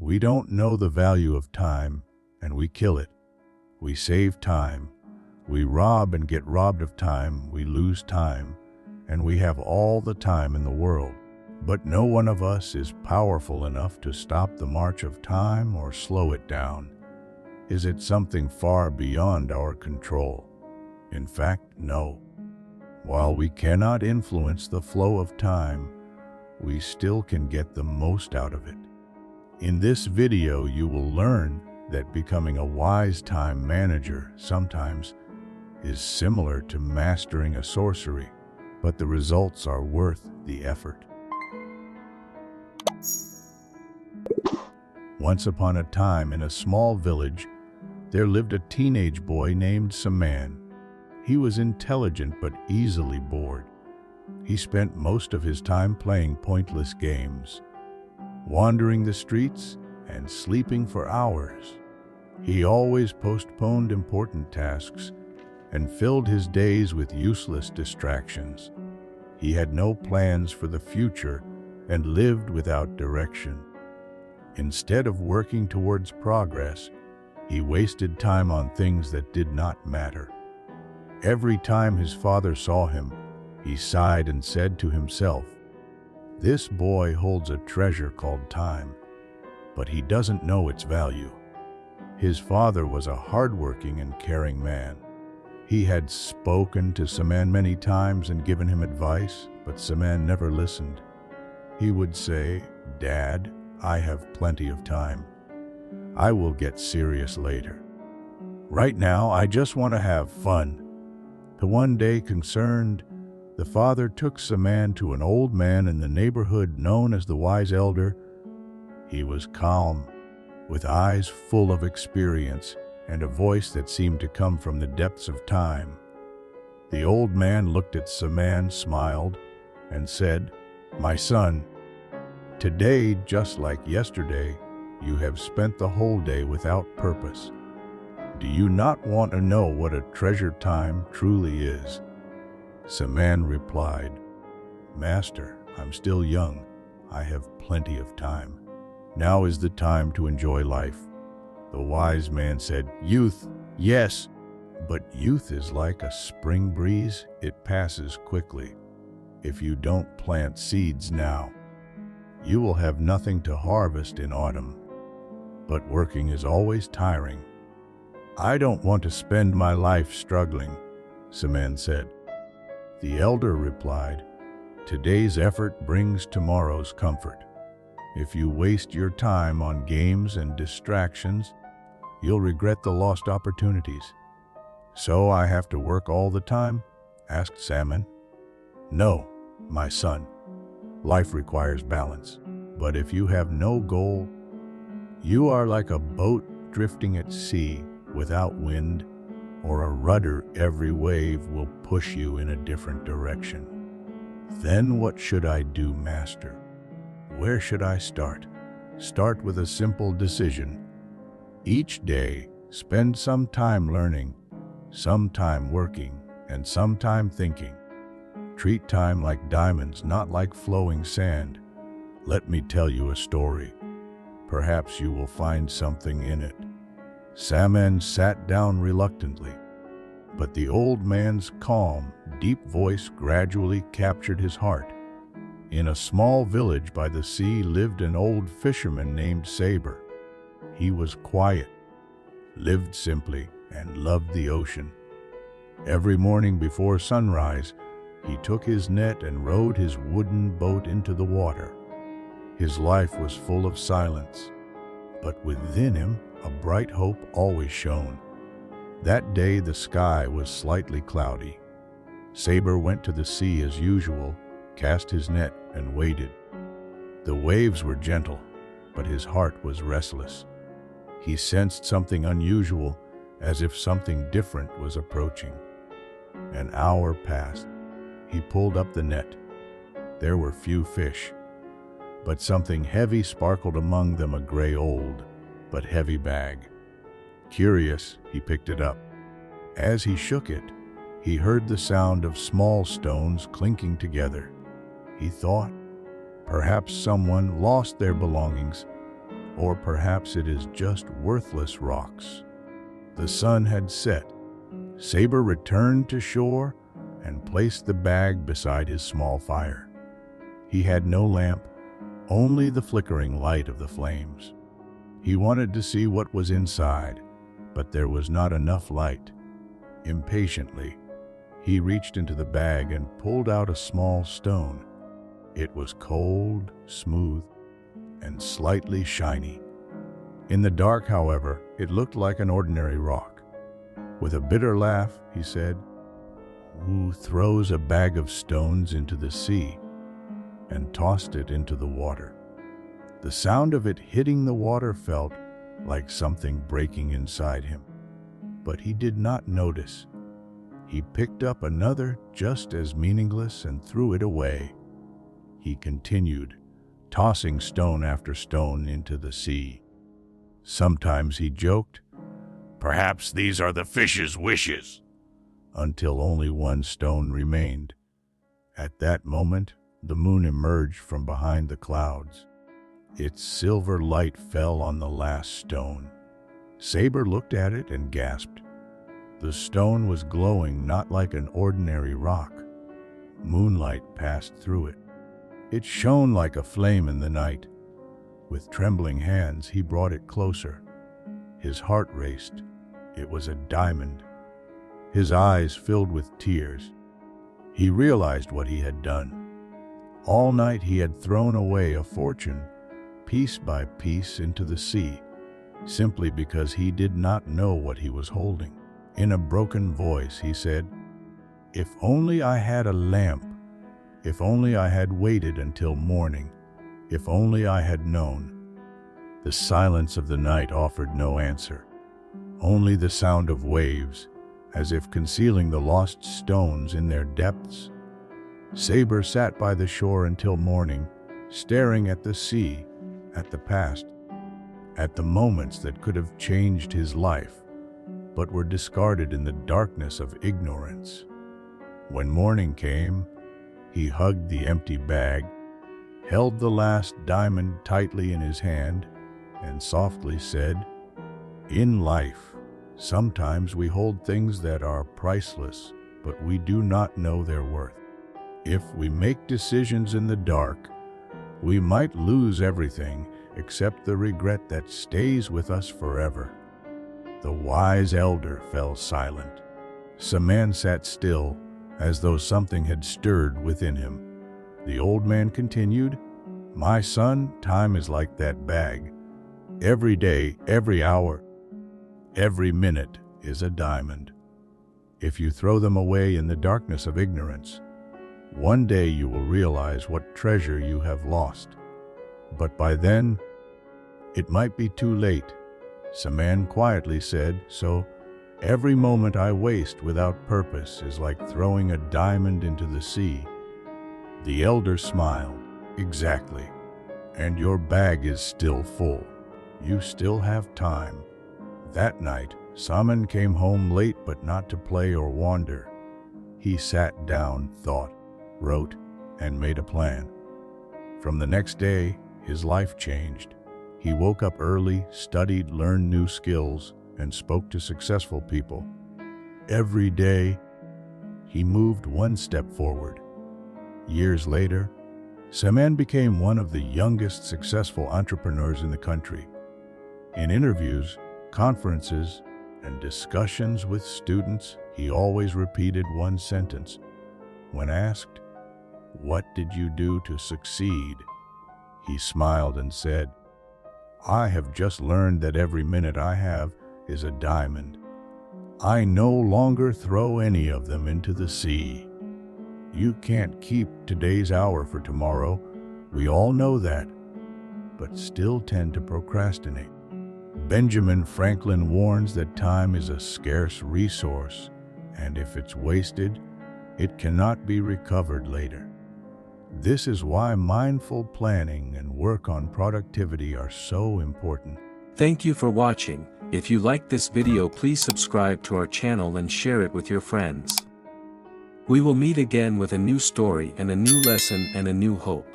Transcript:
We don't know the value of time, and we kill it. We save time. We rob and get robbed of time. We lose time, and we have all the time in the world. But no one of us is powerful enough to stop the march of time or slow it down. Is it something far beyond our control? In fact, no. While we cannot influence the flow of time, we still can get the most out of it. In this video, you will learn that becoming a wise time manager sometimes is similar to mastering a sorcery, but the results are worth the effort. Once upon a time, in a small village, there lived a teenage boy named Fisherman. He was intelligent but easily bored. He spent most of his time playing pointless games, wandering the streets, and sleeping for hours. He always postponed important tasks and filled his days with useless distractions. He had no plans for the future and lived without direction. Instead of working towards progress, he wasted time on things that did not matter. Every time his father saw him, he sighed and said to himself, "This boy holds a treasure called time, but he doesn't know its value." His father was a hardworking and caring man. He had spoken to Fisherman many times and given him advice, but Fisherman never listened. He would say, "Dad, I have plenty of time. I will get serious later. Right now, I just want to have fun." The one day, concerned, the father took Fisherman to an old man in the neighborhood known as the Wise Elder. He was calm, with eyes full of experience and a voice that seemed to come from the depths of time. The old man looked at Fisherman, smiled, and said, "My son, today, just like yesterday, you have spent the whole day without purpose. Do you not want to know what a treasure time truly is?" Fisherman replied, "Master, I'm still young. I have plenty of time. Now is the time to enjoy life." The wise man said, "Youth, yes, but youth is like a spring breeze. It passes quickly. If you don't plant seeds now, you will have nothing to harvest in autumn. But working is always tiring." "I don't want to spend my life struggling," Fisherman said. The elder replied, "Today's effort brings tomorrow's comfort. If you waste your time on games and distractions, you'll regret the lost opportunities." "So I have to work all the time?" asked Fisherman. "No, my son. Life requires balance. But if you have no goal, you are like a boat drifting at sea without wind or a rudder. Every wave will push you in a different direction." "Then what should I do, Master? Where should I start?" "Start with a simple decision. Each day, spend some time learning, some time working, and some time thinking. Treat time like diamonds, not like flowing sand. Let me tell you a story. Perhaps you will find something in it." Fisherman sat down reluctantly, but the old man's calm, deep voice gradually captured his heart. In a small village by the sea lived an old fisherman named Saber. He was quiet, lived simply, and loved the ocean. Every morning before sunrise, he took his net and rowed his wooden boat into the water. His life was full of silence, but within him a bright hope always shone. That day the sky was slightly cloudy. Saber went to the sea as usual, cast his net, and waited. The waves were gentle, but his heart was restless. He sensed something unusual, as if something different was approaching. An hour passed. He pulled up the net. There were few fish, but something heavy sparkled among them, a gray old but heavy bag. Curious, he picked it up. As he shook it, he heard the sound of small stones clinking together. He thought, perhaps someone lost their belongings. or perhaps it is just worthless rocks. The sun had set. Saber returned to shore and placed the bag beside his small fire. He had no lamp, only the flickering light of the flames. He wanted to see what was inside, but there was not enough light. Impatiently, he reached into the bag and pulled out a small stone. It was cold, smooth, and slightly shiny. In the dark, however, it looked like an ordinary rock. With a bitter laugh, he said, "Who throws a bag of stones into the sea?" and tossed it into the water. The sound of it hitting the water felt like something breaking inside him, but he did not notice. He picked up another just as meaningless and threw it away. He continued, tossing stone after stone into the sea. Sometimes he joked, "Perhaps these are the fish's wishes," until only one stone remained. At that moment, the moon emerged from behind the clouds. Its silver light fell on the last stone. Saber looked at it and gasped. The stone was glowing not like an ordinary rock. Moonlight passed through it. It shone like a flame in the night. With trembling hands, he brought it closer. His heart raced. It was a diamond. His eyes filled with tears. He realized what he had done. All night he had thrown away a fortune, piece by piece, into the sea, simply because he did not know what he was holding. In a broken voice, he said, "If only I had a lamp. If only I had waited until morning. If only I had known." The silence of the night offered no answer, only the sound of waves, as if concealing the lost stones in their depths. Saber sat by the shore until morning, staring at the sea, at the past, at the moments that could have changed his life, but were discarded in the darkness of ignorance. When morning came, he hugged the empty bag, held the last diamond tightly in his hand, and softly said, "In life, sometimes we hold things that are priceless, but we do not know their worth. If we make decisions in the dark, we might lose everything except the regret that stays with us forever." The wise elder fell silent. Saman sat still, as though something had stirred within him. The old man continued, "My son, time is like that bag. Every day, every hour, every minute is a diamond. If you throw them away in the darkness of ignorance, one day you will realize what treasure you have lost. But by then, it might be too late." Saman quietly said, "So, every moment I waste without purpose is like throwing a diamond into the sea." The elder smiled. "Exactly. And your bag is still full. You still have time." That night, Saman came home late, but not to play or wander. He sat down, thought, wrote, and made a plan. From the next day, his life changed. He woke up early, studied, learned new skills, and spoke to successful people. Every day, he moved one step forward. Years later, Saman became one of the youngest successful entrepreneurs in the country. In interviews, conferences, and discussions with students, he always repeated one sentence. When asked, "What did you do to succeed?" he smiled and said, "I have just learned that every minute I have is a diamond. I no longer throw any of them into the sea." You can't keep today's hour for tomorrow. We all know that, but still tend to procrastinate. Benjamin Franklin warns that time is a scarce resource, and if it's wasted, it cannot be recovered later. This is why mindful planning and work on productivity are so important. Thank you for watching. If you liked this video, please subscribe to our channel and share it with your friends. We will meet again with a new story and a new lesson and a new hope.